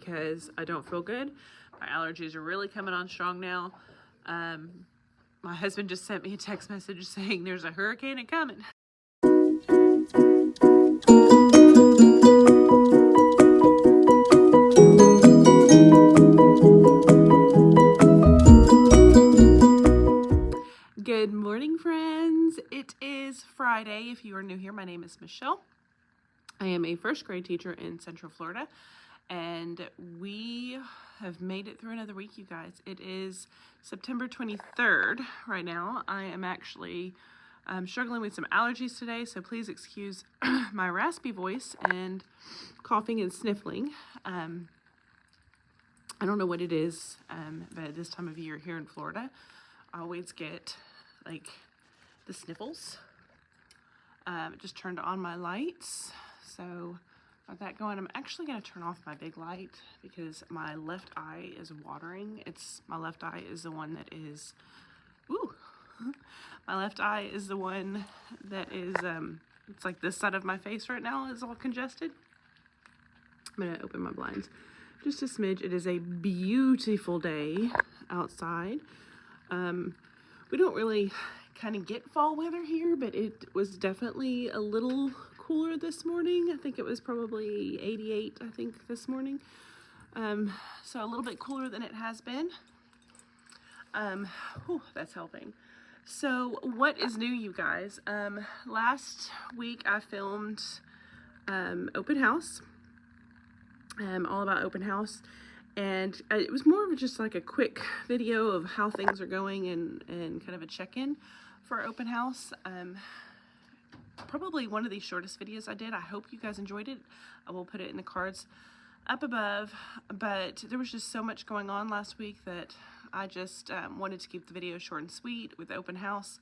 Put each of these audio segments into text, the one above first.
because I don't feel good. My allergies are really coming on strong now. My husband just sent me a text message saying there's a hurricane coming. Good morning, friends. It is Friday. If you are new here, my name is Michelle. I am a first grade teacher in Central Florida, and we have made it through another week, you guys. It is September 23rd right now. I am actually struggling with some allergies today, so please excuse my raspy voice and coughing and sniffling. I don't know what it is, but at this time of year here in Florida, I always get like the sniffles. Just turned on my lights, so got that going. I'm actually going to turn off my big light because my left eye is watering. My left eye is the one that is, my left eye is the one that is, it's like this side of my face right now is all congested. I'm going to open my blinds just a smidge. It is a beautiful day outside. We don't really kind of get fall weather here, but it was definitely a little cooler this morning. I think it was probably 88, I think, this morning. So a little bit cooler than it has been. That's helping. So what is new, you guys? Last week I filmed open house, all about open house. And it was more of just like a quick video of how things are going and kind of a check-in for open house. Probably one of the shortest videos I did. I hope you guys enjoyed it. I will put it in the cards up above. But there was just so much going on last week that I just wanted to keep the video short and sweet with open house.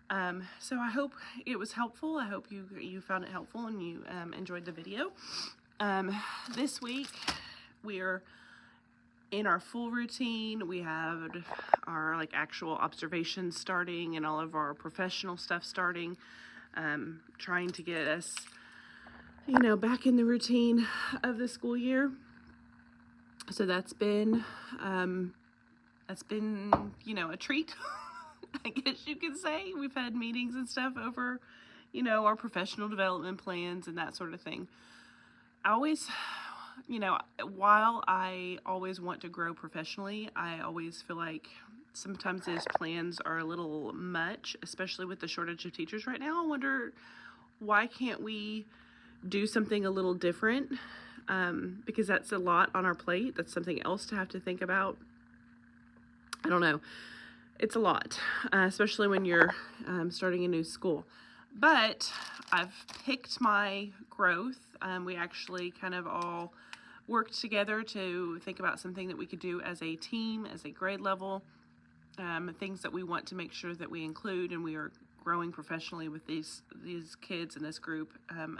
So I hope it was helpful. I hope you found it helpful and you enjoyed the video. This week we're in our full routine. We have our like actual observations starting and all of our professional stuff starting, trying to get us, back in the routine of the school year. So that's been, a treat, I guess you could say. We've had meetings and stuff over, our professional development plans and that sort of thing. I always, while I always want to grow professionally, I always feel like sometimes those plans are a little much, especially with the shortage of teachers right now. I wonder, why can't we do something a little different? Because that's a lot on our plate. That's something else to have to think about. I don't know. It's a lot, especially when you're starting a new school. But I've picked my growth. We actually kind of all worked together to think about something that we could do as a team, as a grade level, things that we want to make sure that we include, and we are growing professionally with these kids in this group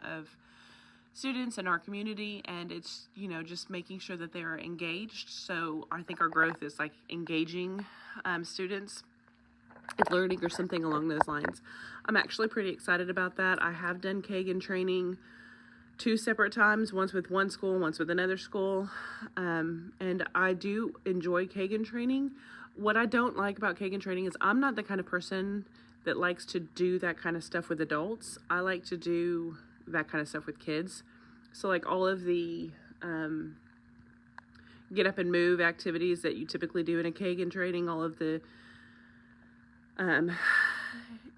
of students in our community, and it's, just making sure that they are engaged. So I think our growth is like engaging students and learning or something along those lines. I'm actually pretty excited about that. I have done Kagan training 2 separate times, once with one school, once with another school, and I do enjoy Kagan training. What I don't like about Kagan training is I'm not the kind of person that likes to do that kind of stuff with adults. I like to do that kind of stuff with kids. So like all of the get up and move activities that you typically do in a Kagan training, all of the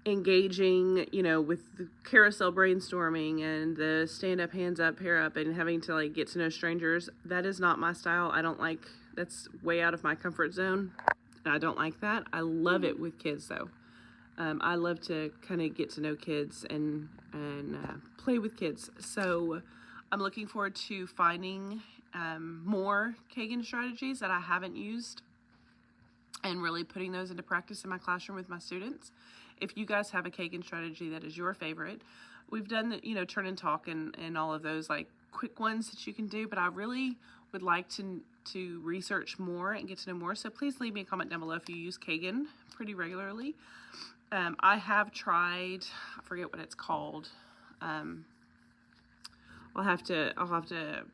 engaging, with the carousel brainstorming and the stand up, hands up, pair up, and having to like get to know strangers. That is not my style. That's way out of my comfort zone. I don't like that. I love it with kids though. I love to kind of get to know kids and play with kids. So I'm looking forward to finding more Kagan strategies that I haven't used and really putting those into practice in my classroom with my students. If you guys have a Kagan strategy that is your favorite, we've done the, turn and talk and all of those like quick ones that you can do, but I really would like to research more and get to know more. So please leave me a comment down below if you use Kagan pretty regularly. I have tried, I forget what it's called, I'll have to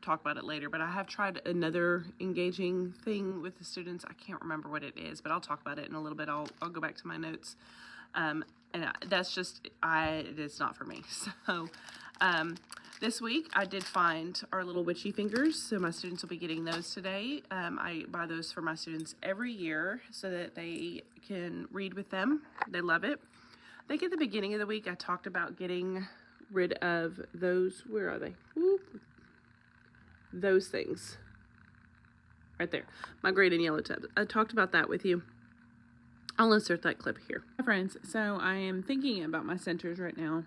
talk about it later, but I have tried another engaging thing with the students. I can't remember what it is, but I'll talk about it in a little bit. I'll go back to my notes. That's just, it is not for me. So, this week I did find our little witchy fingers, so my students will be getting those today. I buy those for my students every year so that they can read with them. They love it. I think at the beginning of the week I talked about getting rid of those, where are they? Whoop. Those things. Right there. My green and yellow tubs. I talked about that with you. I'll insert that clip here. Hi friends, so I am thinking about my centers right now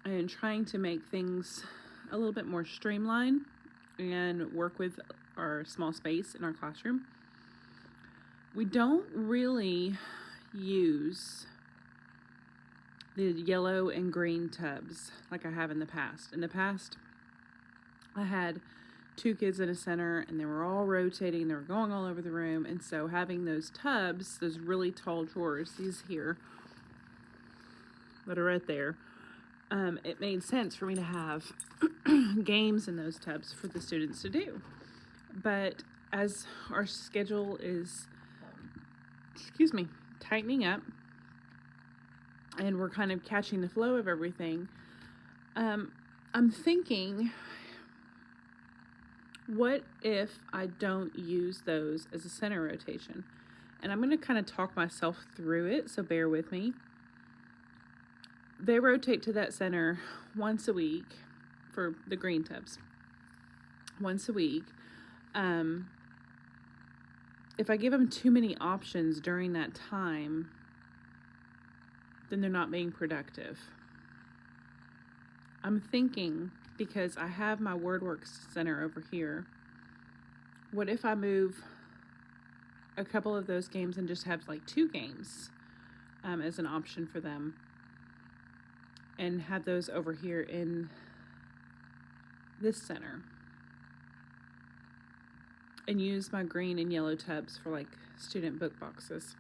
and trying to make things a little bit more streamlined and work with our small space in our classroom. We don't really use the yellow and green tubs like I have in the past. In the past, I had 2 kids in a center and they were all rotating, they were going all over the room, and so having those tubs, those really tall drawers, these here that are right there, it made sense for me to have games in those tubs for the students to do. But as our schedule is, tightening up, and we're kind of catching the flow of everything, I'm thinking, what if I don't use those as a center rotation? And I'm going to kind of talk myself through it, so bear with me. They rotate to that center once a week for the green tubs. Once a week. If I give them too many options during that time, then they're not being productive. I'm thinking, because I have my WordWorks center over here, what if I move a couple of those games and just have like 2 games as an option for them, and have those over here in this center, and use my green and yellow tubs for like student book boxes.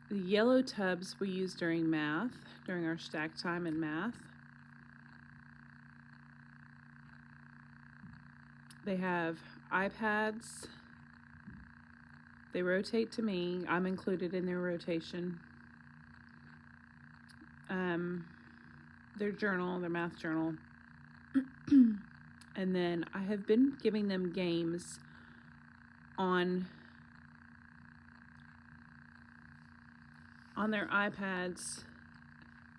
The yellow tubs we use during math, during our stack time in math. They have iPads. They rotate to me. I'm included in their rotation. Their journal, their math journal. And then I have been giving them games on their iPads,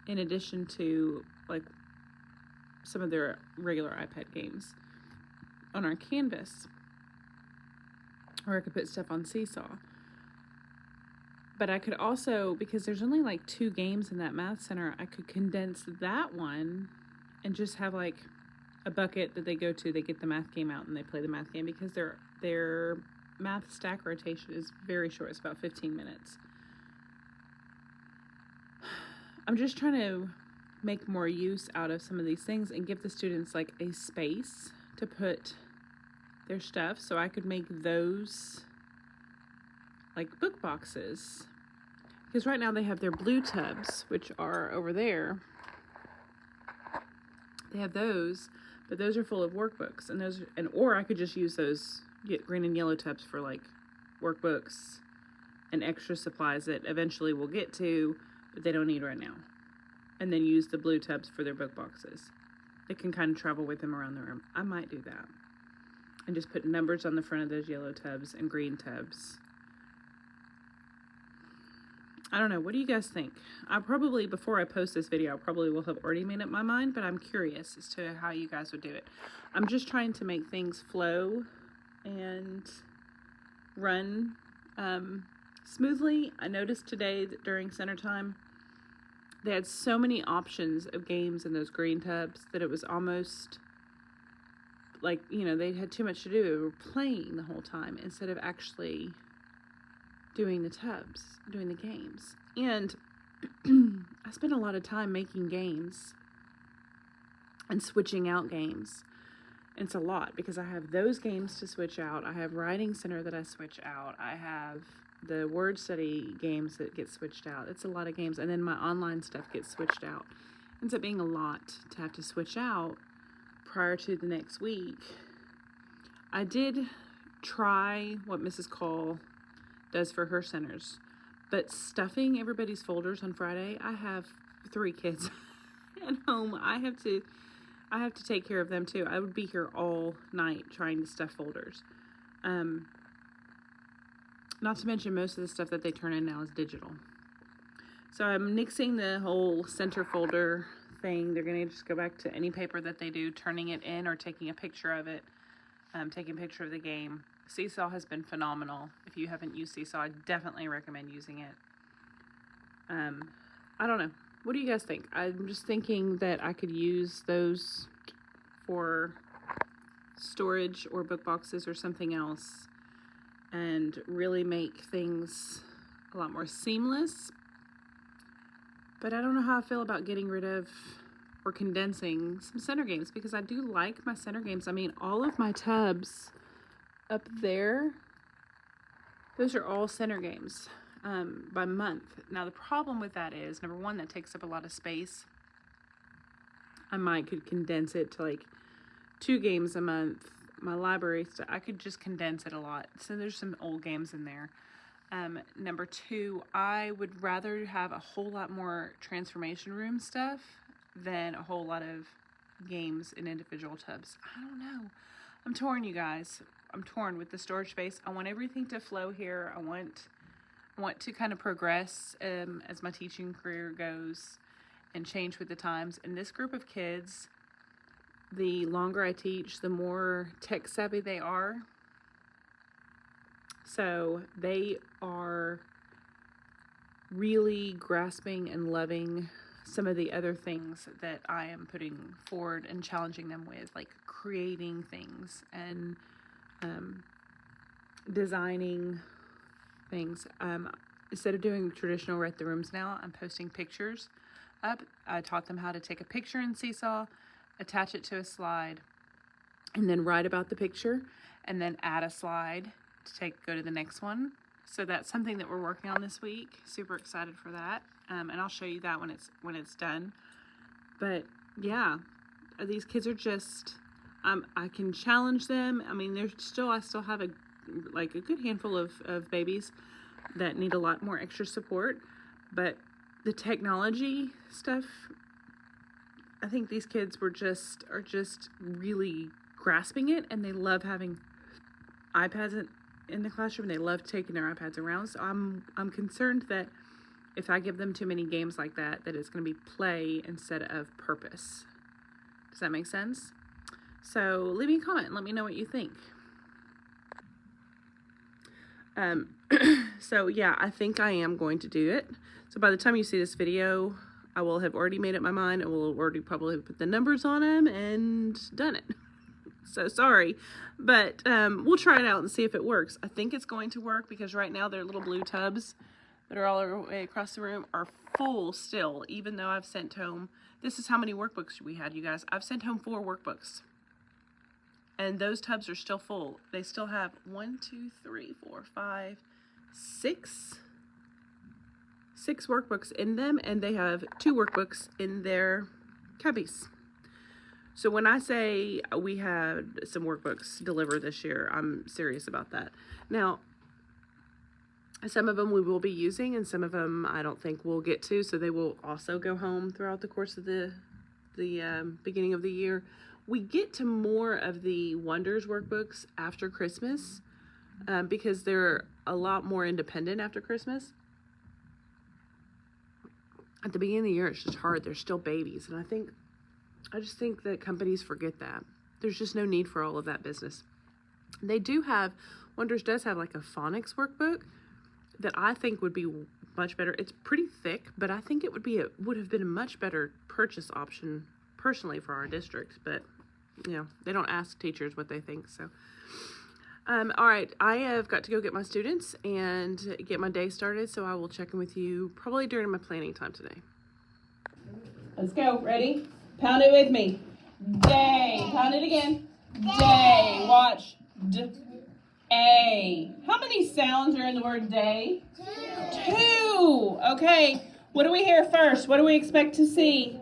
in addition to like some of their regular iPad games on our Canvas, or I could put stuff on Seesaw. But I could also, because there's only like 2 games in that math center, I could condense that one and just have like a bucket that they go to, they get the math game out and they play the math game, because their math stack rotation is very short. It's about 15 minutes. I'm just trying to make more use out of some of these things and give the students like a space to put their stuff, so I could make those like book boxes. Because right now they have their blue tubs, which are over there. They have those, but those are full of workbooks, and or I could just use those, get green and yellow tubs for like workbooks and extra supplies that eventually we'll get to, but they don't need right now. And then use the blue tubs for their book boxes. They can kind of travel with them around the room. I might do that. And just put numbers on the front of those yellow tubs and green tubs. I don't know. What do you guys think? I probably, before I post this video, I probably will have already made up my mind, but I'm curious as to how you guys would do it. I'm just trying to make things flow and run smoothly. I noticed today that during center time, they had so many options of games in those green tubs that it was almost like, you know, they had too much to do. They were playing the whole time instead of actually doing the tubs, doing the games. And I spent a lot of time making games and switching out games. It's a lot because I have those games to switch out. I have writing center that I switch out. I have the word study games that get switched out. It's a lot of games. And then my online stuff gets switched out. Ends up being a lot to have to switch out prior to the next week. I did try what Mrs. Call does for her centers, but stuffing everybody's folders on Friday, I have 3 kids at home. I have to take care of them too. I would be here all night trying to stuff folders. Not to mention most of the stuff that they turn in now is digital. So I'm nixing the whole center folder thing. They're going to just go back to any paper that they do, turning it in or taking a picture of it, taking a picture of the game. Seesaw has been phenomenal. If you haven't used Seesaw, I definitely recommend using it. I don't know. What do you guys think? I'm just thinking that I could use those for storage or book boxes or something else and really make things a lot more seamless. But I don't know how I feel about getting rid of or condensing some center games, because I do like my center games. I mean, all of my tubs up there, those are all center games by month. Now, the problem with that is, number one, that takes up a lot of space. I could condense it to like 2 games a month. My library stuff, I could just condense it a lot. So there's some old games in there. Number 2, I would rather have a whole lot more transformation room stuff than a whole lot of games in individual tubs. I don't know. I'm torn, you guys. I'm torn with the storage space. I want everything to flow here. I want to kind of progress as my teaching career goes and change with the times. And this group of kids, the longer I teach, the more tech savvy they are. So they are really grasping and loving some of the other things that I am putting forward and challenging them with, like creating things and designing things. Instead of doing traditional write the rooms now, I'm posting pictures up. I taught them how to take a picture in Seesaw, attach it to a slide, and then write about the picture, and then add a slide to go to the next one. So that's something that we're working on this week. Super excited for that. And I'll show you that when it's done. But yeah, these kids are just, I can challenge them. I mean, I still have a good handful of babies that need a lot more extra support, but the technology stuff, I think these kids are just really grasping it, and they love having iPads in the classroom. They love taking their iPads around. So I'm concerned that if I give them too many games like that it's going to be play instead of purpose. Does that make sense? So leave me a comment and let me know what you think. So yeah, I think I am going to do it. So by the time you see this video, I will have already made up my mind and will already probably put the numbers on them and done it. So sorry, but we'll try it out and see if it works. I think it's going to work, because right now their little blue tubs that are all the way across the room are full still, even though I've sent home, this is how many workbooks we had, you guys. I've sent home 4 workbooks. And those tubs are still full. They still have 1, 2, 3, 4, 5, 6 workbooks in them, and they have 2 workbooks in their cubbies. So when I say we had some workbooks delivered this year, I'm serious about that. Now, some of them we will be using, and some of them I don't think we'll get to, so they will also go home throughout the course of the beginning of the year. We get to more of the Wonders workbooks after Christmas, because they're a lot more independent after Christmas. At the beginning of the year, it's just hard. They're still babies, and I just think that companies forget that. There's just no need for all of that business. They do have, Wonders does have like a phonics workbook that I think would be much better. It's pretty thick, but I think it would have been a much better purchase option personally for our district. But you know, they don't ask teachers what they think. So all right, I have got to go get my students and get my day started, so I will check in with you probably during my planning time today. Let's go. Ready? Pound it with me. Day. Pound it again. Day. Watch. A. How many sounds are in the word day? Two. Okay. What do we hear first? What do we expect to see?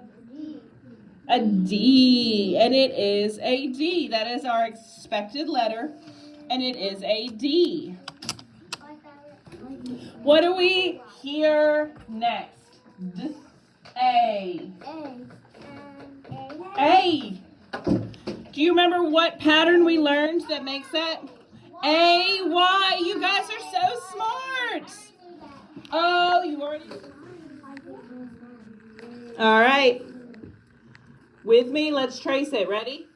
A D. And it is a D. That is our expected letter. And it is a D. What do we hear next? D. A. A. Do you remember what pattern we learned that makes that? A, Y. You guys are so smart. Oh, you already... All right. With me, let's trace it. Ready?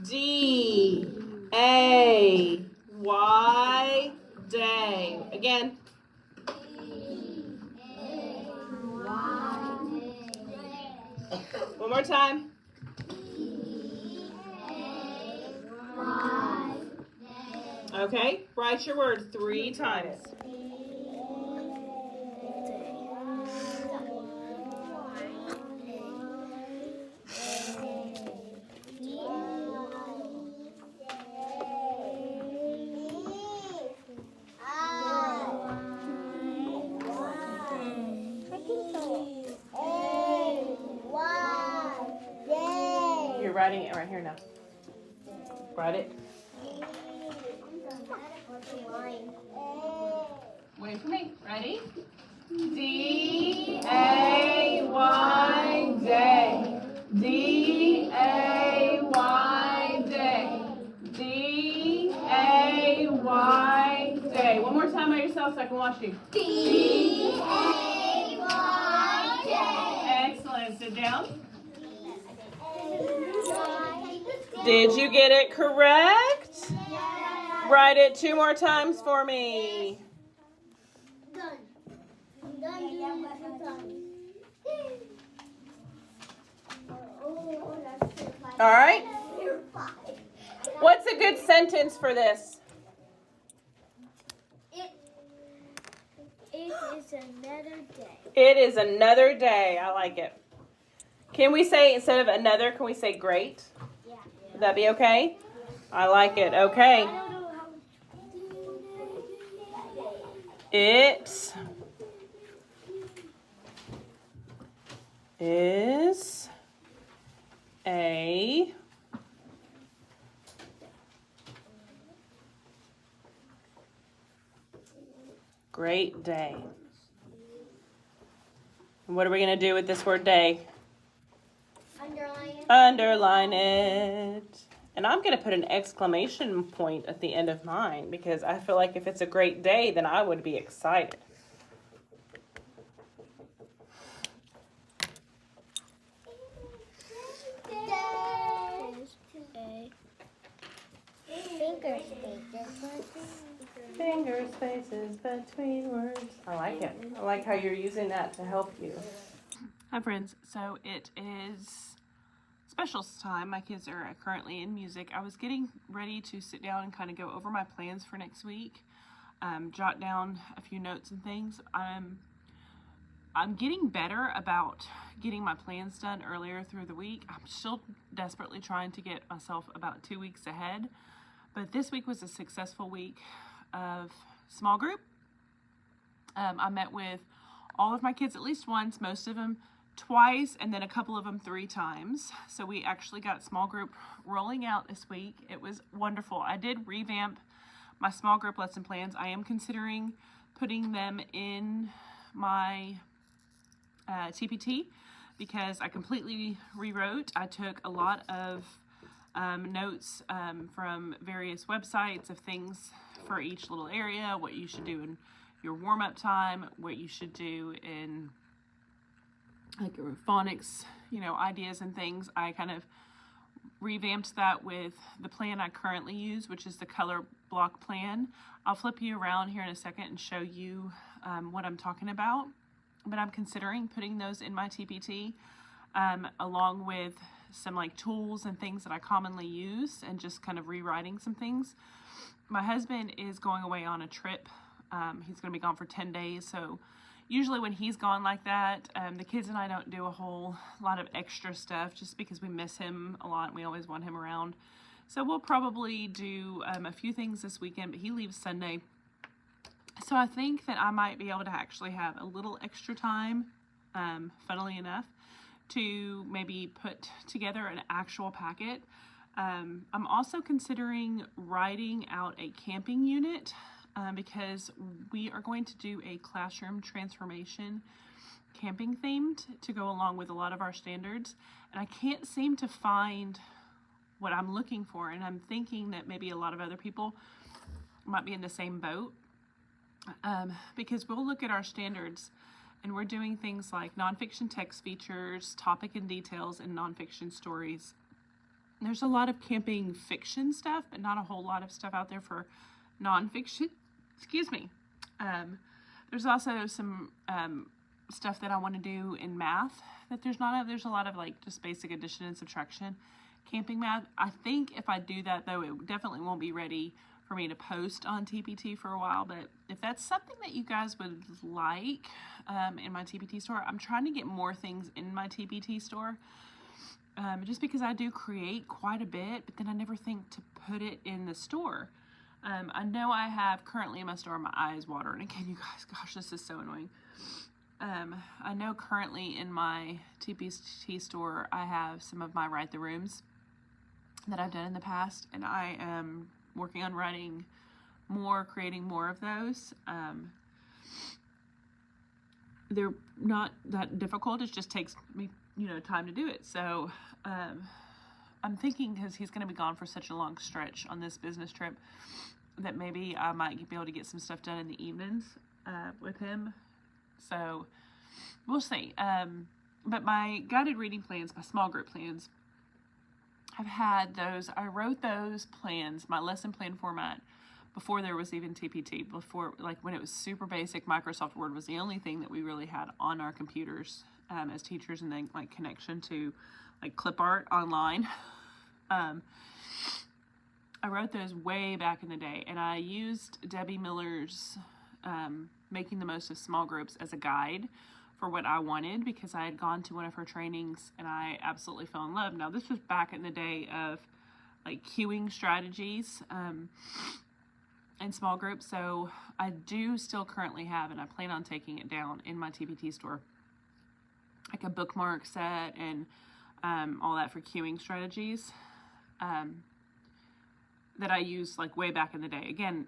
D, A, Y, day. Again. One more time. Okay, write your word 3 times. You're writing it right here now. Write it. Wait for me. Ready? D, A, Y, day. D, A, Y, day. D, A, Y, day. One more time by yourself so I can watch you. D, A, Y, day. Excellent. Sit down. Did you get it correct? Write it 2 more times for me. All right. What's a good sentence for this? It is another day. It is another day. I like it. Can we say, instead of another, can we say great? Yeah. Would that be okay? I like it. Okay. It is a great day. What are we going to do with this word day? Underline it. And I'm going to put an exclamation point at the end of mine because I feel like if it's a great day, then I would be excited. Finger spaces between words. I like it. I like how you're using that to help you. Hi friends, so it is specials time. My kids are currently in music. I was getting ready to sit down and kind of go over my plans for next week, jot down a few notes and things. I'm getting better about getting my plans done earlier through the week. I'm still desperately trying to get myself about 2 weeks ahead, but this week was a successful week of small group. I met with all of my kids at least once, most of them twice, and then a couple of them 3 times. So we actually got small group rolling out this week. It was wonderful. I did revamp my small group lesson plans. I am considering putting them in my TPT because I completely rewrote. I took a lot of notes from various websites of things for each little area, what you should do in your warm-up time, what you should do in like your phonics, ideas and things. I kind of revamped that with the plan I currently use, which is the color block plan. I'll flip you around here in a second and show you what I'm talking about, but I'm considering putting those in my TPT along with some like tools and things that I commonly use and just kind of rewriting some things. My husband is going away on a trip. He's going to be gone for 10 days. So usually when he's gone like that, the kids and I don't do a whole lot of extra stuff just because we miss him a lot and we always want him around. So we'll probably do a few things this weekend, but he leaves Sunday. So I think that I might be able to actually have a little extra time, funnily enough, to maybe put together an actual packet. I'm also considering writing out a camping unit because we are going to do a classroom transformation camping themed to go along with a lot of our standards. And I can't seem to find what I'm looking for. And I'm thinking that maybe a lot of other people might be in the same boat because we'll look at our standards and we're doing things like nonfiction text features, topic and details, and nonfiction stories. There's a lot of camping fiction stuff, but not a whole lot of stuff out there for nonfiction. Excuse me. There's also some stuff that I want to do in math that there's not of. There's a lot of like just basic addition and subtraction camping math. I think if I do that though, it definitely won't be ready for me to post on TPT for a while. But if that's something that you guys would like in my TPT store, I'm trying to get more things in my TPT store. Just because I do create quite a bit, but then I never think to put it in the store. I know I have currently in my store, my eye is watering again, you guys. Gosh, this is so annoying. I know currently in my TPT store, I have some of my Write the Rooms that I've done in the past, and I am working on writing more, creating more of those. They're not that difficult. It just takes me, time to do it. So I'm thinking, because he's going to be gone for such a long stretch on this business trip, that maybe I might be able to get some stuff done in the evenings with him. So we'll see. But my guided reading plans, my small group plans, I've had those. I wrote those plans, my lesson plan format, before there was even TPT, before, like when it was super basic. Microsoft Word was the only thing that we really had on our computers as teachers, and then like connection to like clip art online. I wrote those way back in the day, and I used Debbie Miller's Making the Most of Small Groups as a guide for what I wanted, because I had gone to one of her trainings and I absolutely fell in love. Now, this was back in the day of like queuing strategies in small groups, so I do still currently have, and I plan on taking it down in my TPT store, like a bookmark set and all that for queuing strategies that I used like way back in the day. Again,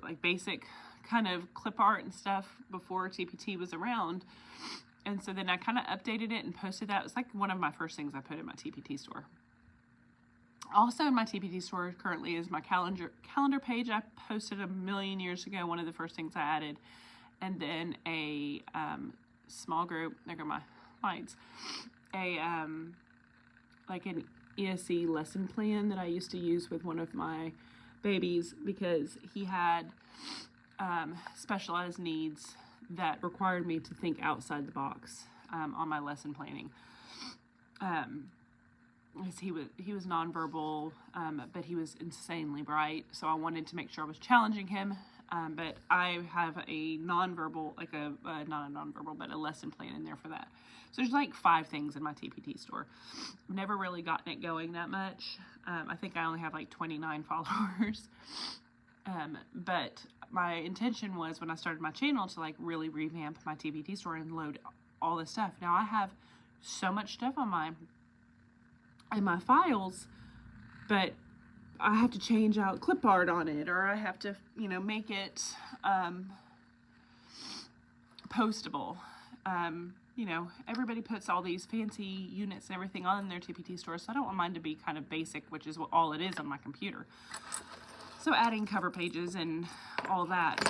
like basic kind of clip art and stuff before TPT was around. And so then I kind of updated it and posted that. It was like one of my first things I put in my TPT store. Also in my TPT store currently is my calendar page. I posted a million years ago, one of the first things I added. And then a small group, there go my lights, like an ESE lesson plan that I used to use with one of my babies, because he had specialized needs that required me to think outside the box on my lesson planning. Because he was nonverbal, but he was insanely bright, so I wanted to make sure I was challenging him. But I have a nonverbal, like not a nonverbal, but a lesson plan in there for that. So there's like 5 things in my TPT store. I've never really gotten it going that much. I think I only have like 29 followers. But my intention was, when I started my channel, to like really revamp my TPT store and load all this stuff. Now I have so much stuff on my files, but I have to change out clip art on it, or I have to, make it postable. Everybody puts all these fancy units and everything on their TPT store, so I don't want mine to be kind of basic, which is what all it is on my computer. So adding cover pages and all that,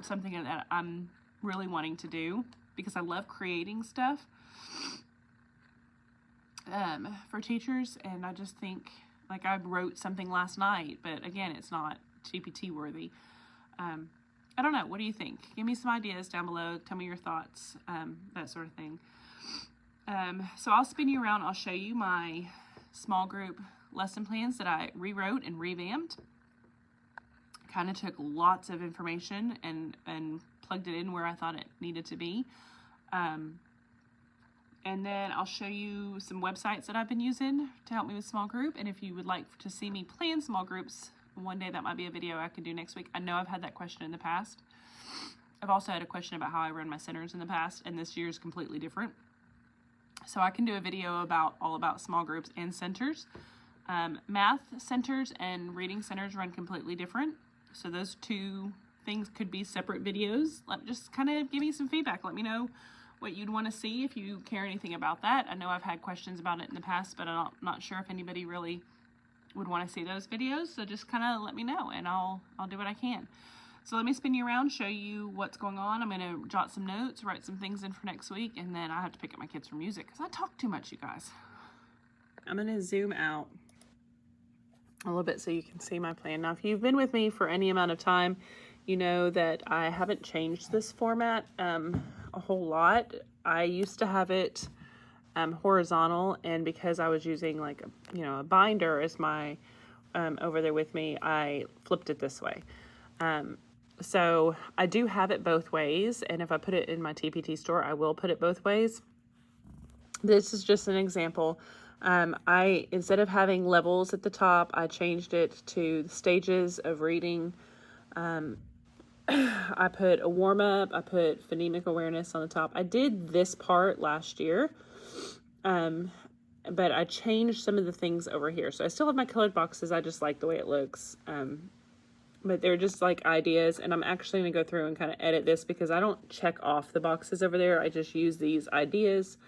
something that I'm really wanting to do, because I love creating stuff for teachers, and I just think, like, I wrote something last night, but again, it's not TPT worthy. I don't know. What do you think? Give me some ideas down below. Tell me your thoughts, that sort of thing. So I'll spin you around. I'll show you my small group lesson plans that I rewrote and revamped. Kind of took lots of information and plugged it in where I thought it needed to be. And then I'll show you some websites that I've been using to help me with small group. And if you would like to see me plan small groups one day, that might be a video I can do next week. I know I've had that question in the past. I've also had a question about how I run my centers in the past, and this year is completely different. So I can do a video all about small groups and centers. Math centers and reading centers run completely different. So those two things could be separate videos. Just kind of give me some feedback. Let me know what you'd want to see if you care anything about that. I know I've had questions about it in the past, but I'm not sure if anybody really would want to see those videos. So just kind of let me know, and I'll do what I can. So let me spin you around, show you what's going on. I'm going to jot some notes, write some things in for next week, and then I have to pick up my kids for music because I talk too much, you guys. I'm going to zoom out a little bit so you can see my plan. Now, if you've been with me for any amount of time, you know that I haven't changed this format a whole lot. I used to have it horizontal, and because I was using like a binder as my over there with me, I flipped it this way. So I do have it both ways, and if I put it in my TPT store, I will put it both ways. This is just an example. Instead of having levels at the top, I changed it to the stages of reading. I put a warm-up, I put phonemic awareness on the top. I did this part last year, but I changed some of the things over here. So I still have my colored boxes. I just like the way it looks. But they're just like ideas, and I'm actually going to go through and kind of edit this because I don't check off the boxes over there. I just use these ideas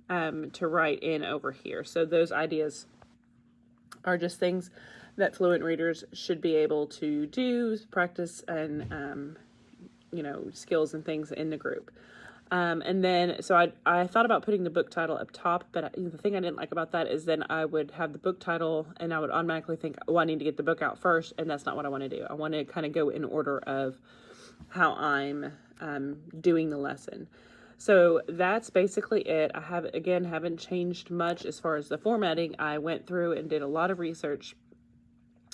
to write in over here. So those ideas are just things that fluent readers should be able to do, practice, and skills and things in the group. And then, so I thought about putting the book title up top, but the thing I didn't like about that is then I would have the book title and I would automatically think, oh, I need to get the book out first. And that's not what I want to do. I want to kind of go in order of how I'm doing the lesson. So that's basically it. I haven't changed much as far as the formatting. I went through and did a lot of research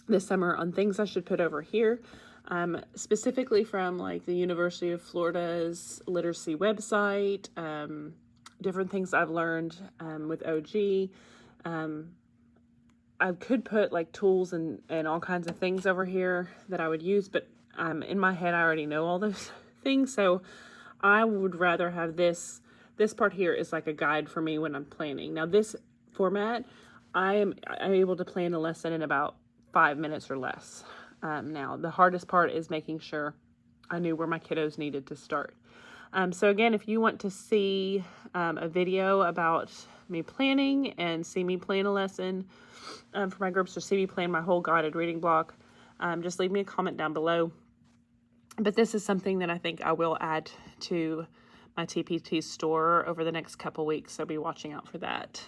this summer on things I should put over here. Specifically from like the University of Florida's literacy website, different things I've learned with OG. I could put like tools and all kinds of things over here that I would use, but in my head I already know all those things, so I would rather have this part here is like a guide for me when I'm planning. Now this format, I'm able to plan a lesson in about 5 minutes or less. Now, the hardest part is making sure I knew where my kiddos needed to start. So again, if you want to see a video about me planning and see me plan a lesson for my groups, or see me plan my whole guided reading block, just leave me a comment down below. But this is something that I think I will add to my TPT store over the next couple weeks, so be watching out for that.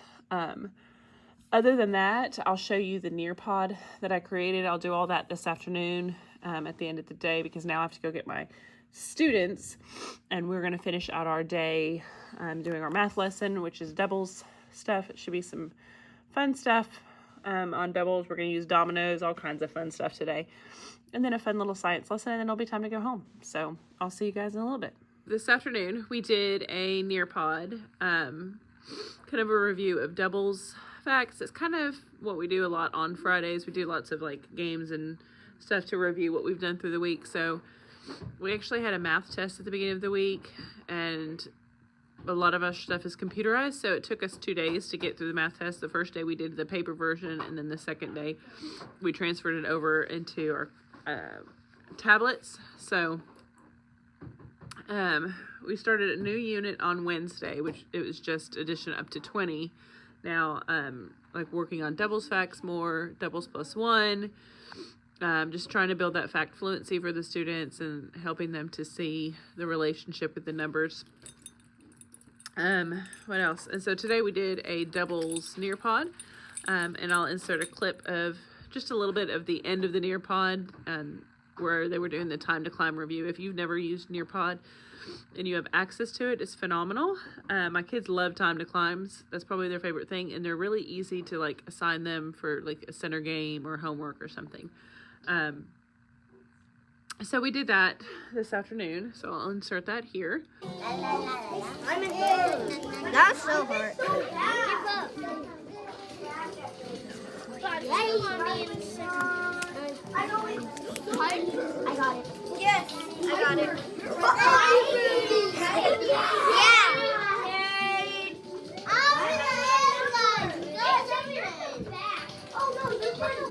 Other than that, I'll show you the Nearpod that I created. I'll do all that this afternoon at the end of the day, because now I have to go get my students, and we're going to finish out our day doing our math lesson, which is doubles stuff. It should be some fun stuff on doubles. We're going to use dominoes, all kinds of fun stuff today. And then a fun little science lesson, and then it'll be time to go home. So I'll see you guys in a little bit. This afternoon, we did a Nearpod, kind of a review of doubles facts. It's kind of what we do a lot on Fridays. We do lots of like games and stuff to review what we've done through the week. So we actually had a math test at the beginning of the week, and a lot of our stuff is computerized, so it took us 2 days to get through the math test. The first day we did the paper version, and then the second day we transferred it over into our tablets. So we started a new unit on Wednesday, which it was just addition up to 20. Now, like working on doubles facts more, doubles plus one, just trying to build that fact fluency for the students and helping them to see the relationship with the numbers. What else? And so today we did a doubles Nearpod, and I'll insert a clip of just a little bit of the end of the Nearpod, where they were doing the time to climb review. If you've never used Nearpod and you have access to it, it's phenomenal. My kids love time to climbs. That's probably their favorite thing, and they're really easy to like assign them for like a center game or homework or something. So we did that this afternoon. So I'll insert that here. I'm in That's so hard. I got it. Yes, I got it.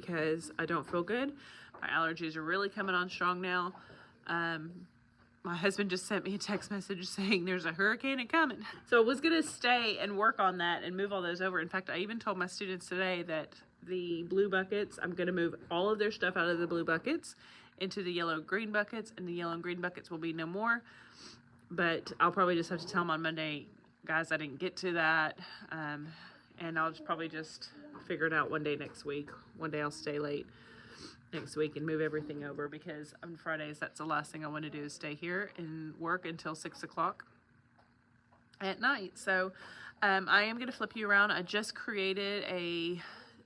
Because I don't feel good. My allergies are really coming on strong now. My husband just sent me a text message saying there's a hurricane coming. So I was gonna stay and work on that and move all those over. In fact, I even told my students today that the blue buckets, I'm gonna move all of their stuff out of the blue buckets into the yellow and green buckets, and the yellow and green buckets will be no more. But I'll probably just have to tell them on Monday, guys, I didn't get to that. And I'll probably just figure it out one day next week. One day I'll stay late next week and move everything over, because on Fridays, that's the last thing I want to do is stay here and work until 6 o'clock at night. So I am going to flip you around. I just created a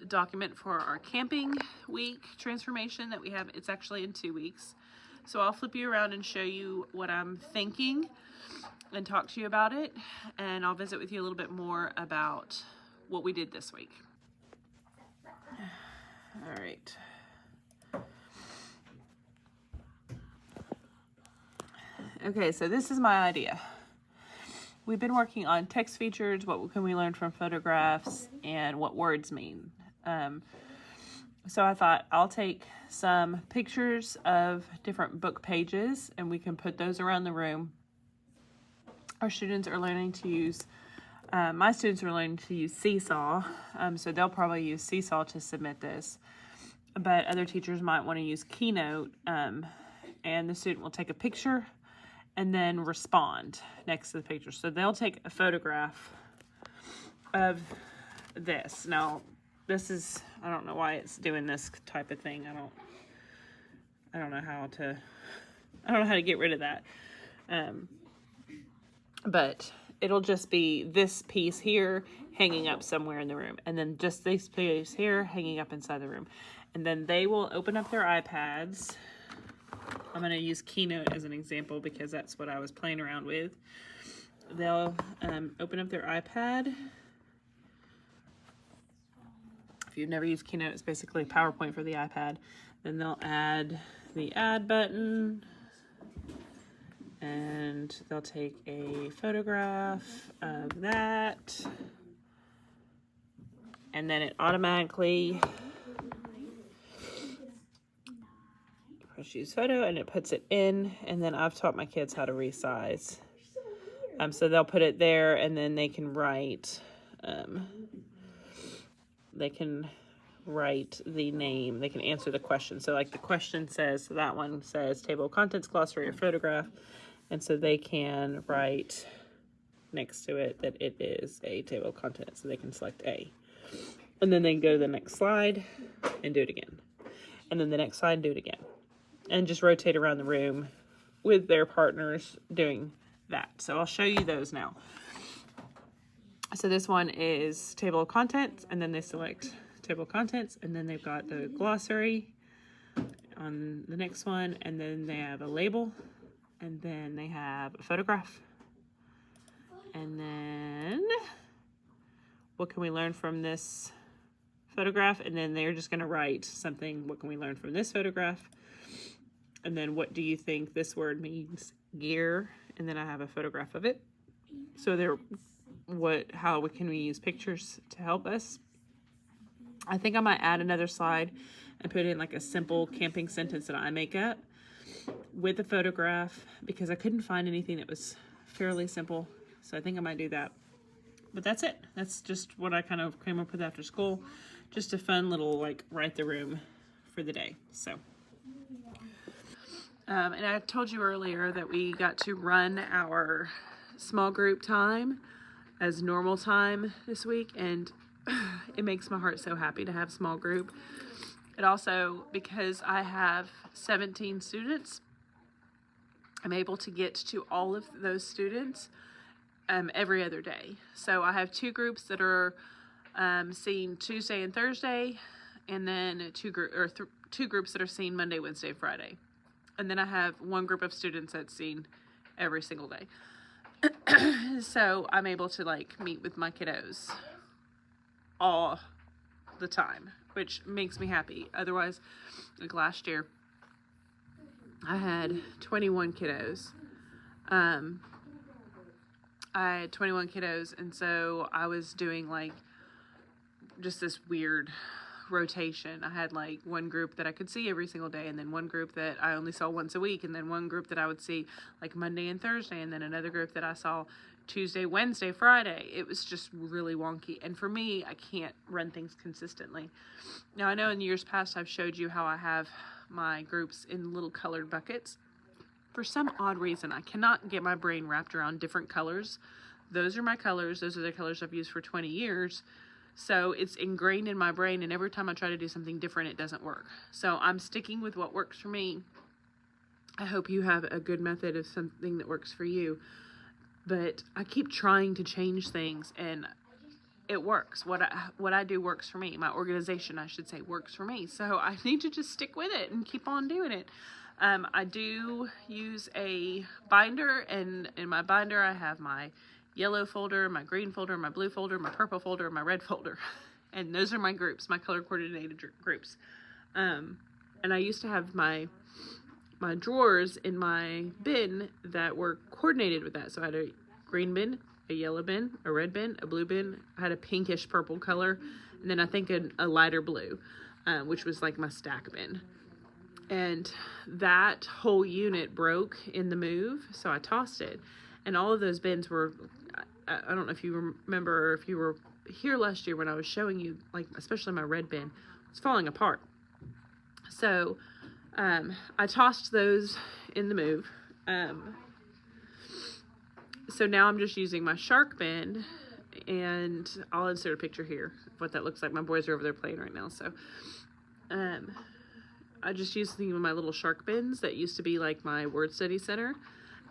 document for our camping week transformation that we have. It's actually in 2 weeks. So I'll flip you around and show you what I'm thinking and talk to you about it. And I'll visit with you a little bit more about what we did this week. All right. Okay, so this is my idea. We've been working on text features, what can we learn from photographs, and what words mean. So I thought I'll take some pictures of different book pages and we can put those around the room. Our students are learning to use, my students are learning to use Seesaw, so they'll probably use Seesaw to submit this. But other teachers might want to use Keynote, and the student will take a picture and then respond next to the picture. So they'll take a photograph of this. Now, this is, I don't know why it's doing this type of thing. I don't know how to get rid of that. But it'll just be this piece here hanging up somewhere in the room, and then just this piece here hanging up inside the room. And then they will open up their iPads. I'm going to use Keynote as an example because that's what I was playing around with. They'll open up their iPad. If you've never used Keynote, it's basically PowerPoint for the iPad. Then they'll add the add button, and they'll take a photograph of that, and then it automatically press use photo and it puts it in. And then I've taught my kids how to resize, so they'll put it there, and then they can write the name, they can answer the question. So like the question says, so that one says table of contents, glossary, or photograph, and so they can write next to it that it is a table of contents, so they can select A. And then they can go to the next slide and do it again, and then the next slide and do it again, and just rotate around the room with their partners doing that. So I'll show you those now. So this one is table of contents, and then they select table of contents, and then they've got the glossary on the next one, and then they have a label, and then they have a photograph, and then what can we learn from this photograph, and then they're just going to write something, what can we learn from this photograph, and then what do you think this word means, gear, and then I have a photograph of it. So they're how can we use pictures to help us. I think I might add another slide and put in like a simple camping sentence that I make up with the photograph, because I couldn't find anything that was fairly simple. So I think I might do that. But that's it. That's just what I kind of came up with after school. Just a fun little like write the room for the day. So. And I told you earlier that we got to run our small group time as normal time this week, and it makes my heart so happy to have small group. It also, because I have 17 students, I'm able to get to all of those students every other day. So I have two groups that are seen Tuesday and Thursday, and then two groups that are seen Monday, Wednesday, Friday. And then I have one group of students that's seen every single day. So I'm able to like meet with my kiddos all the time, which makes me happy. Otherwise, like last year, I had 21 kiddos. I had 21 kiddos, and so I was doing like just this weird rotation. I had like one group that I could see every single day, and then one group that I only saw once a week, and then one group that I would see like Monday and Thursday, and then another group that I saw Tuesday, Wednesday, Friday. It was just really wonky, and for me, I can't run things consistently. Now, I know in years past I've showed you how I have my groups in little colored buckets. For some odd reason, I cannot get my brain wrapped around different colors. Those are my colors. Those are the colors I've used for 20 years. So it's ingrained in my brain, and every time I try to do something different, it doesn't work. So I'm sticking with what works for me. I hope you have a good method of something that works for you. But I keep trying to change things, and it works. What I do works for me. My organization, I should say, works for me. So I need to just stick with it and keep on doing it. I do use a binder, and in my binder I have my yellow folder, my green folder, my blue folder, my purple folder, my red folder. And those are my groups, my color coordinated groups. And I used to have my drawers in my bin that were coordinated with that. So I had a green bin, a yellow bin, a red bin, a blue bin. I had a pinkish purple color, and then I think a lighter blue, which was like my stack bin. And that whole unit broke in the move, so I tossed it. And all of those bins were, I don't know if you remember, or if you were here last year when I was showing you, like, especially my red bin, it's falling apart. So I tossed those in the move. So now I'm just using my shark bin, and I'll insert a picture here of what that looks like. My boys are over there playing right now, so I just use my little shark bins that used to be like my word study center,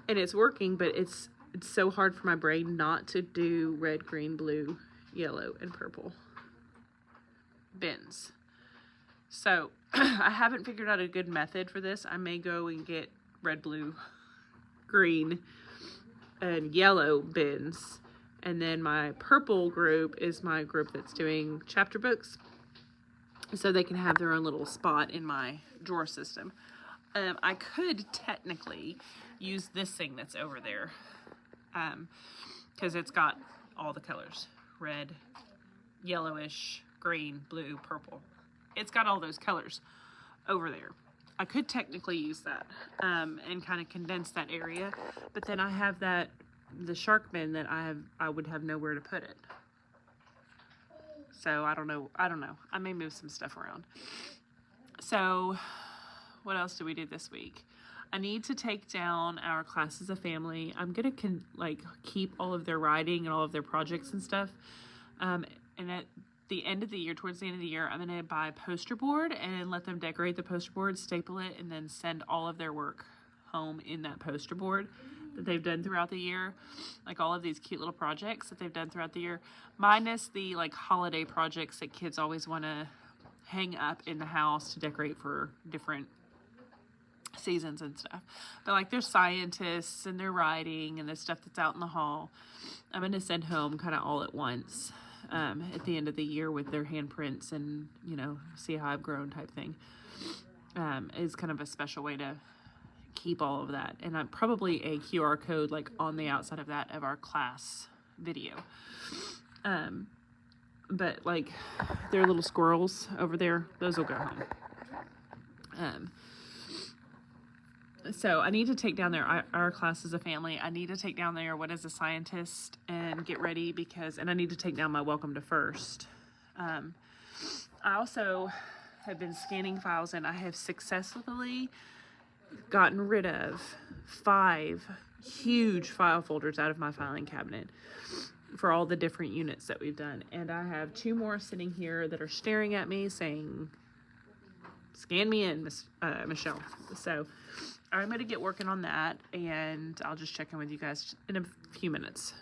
and it's working, but it's so hard for my brain not to do red, green, blue, yellow, and purple bins. So I haven't figured out a good method for this. I may go and get red, blue, green, and yellow bins, and then my purple group is my group that's doing chapter books, so they can have their own little spot in my drawer system. I could technically use this thing that's over there, because it's got all the colors: red, yellowish, green, blue, purple. It's got all those colors over there. I could technically use that and kind of condense that area, but then I have the shark bin that I would have nowhere to put it. So I don't know. I may move some stuff around. So what else did we do this week? I need to take down our class as a family. I'm gonna keep all of their writing and all of their projects and stuff. And at the end of the year, towards the end of the year, I'm gonna buy a poster board and let them decorate the poster board, staple it, and then send all of their work home in that poster board that they've done throughout the year, like all of these cute little projects that they've done throughout the year, minus the like holiday projects that kids always want to hang up in the house to decorate for different seasons and stuff. But like their scientists and their writing and the stuff that's out in the hall, I'm going to send home kind of all at once at the end of the year with their handprints and, see how I've grown type thing. Is kind of a special way to keep all of that, and I'm probably a QR code like on the outside of that of our class video. But like their little squirrels over there, those will go home. So I need to take down our class as a family. I need to take down their what is a scientist and get ready and I need to take down my welcome to first. I also have been scanning files, and I have successfully gotten rid of 5 huge file folders out of my filing cabinet for all the different units that we've done. And I have 2 more sitting here that are staring at me saying, scan me in, Michelle. So I'm going to get working on that, and I'll just check in with you guys in a few minutes.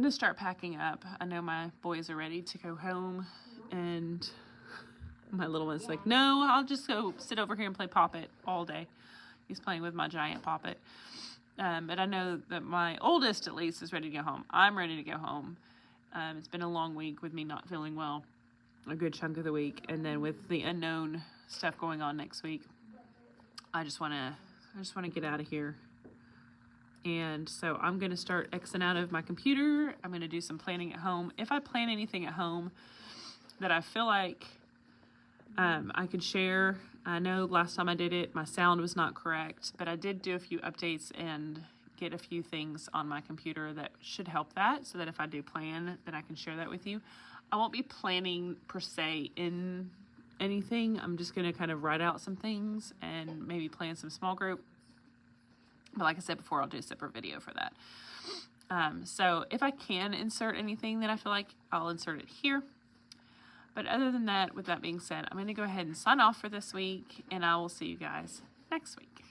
going to start packing up. I know my boys are ready to go home, and my little one's like, no, I'll just go sit over here and play Pop It all day. He's playing with my giant Pop It. But I know that my oldest, at least, is ready to go home. I'm ready to go home. It's been a long week with me not feeling well, a good chunk of the week, and then with the unknown stuff going on next week, I just want to get out of here. And so I'm going to start Xing out of my computer. I'm going to do some planning at home. If I plan anything at home that I feel like I could share. I know last time I did it, my sound was not correct, but I did do a few updates and get a few things on my computer that should help that, so that if I do plan, then I can share that with you. I won't be planning per se in anything. I'm just going to kind of write out some things and maybe plan some small group. But like I said before, I'll do a separate video for that. So if I can insert anything, then I feel like I'll insert it here. But other than that, with that being said, I'm going to go ahead and sign off for this week, and I will see you guys next week.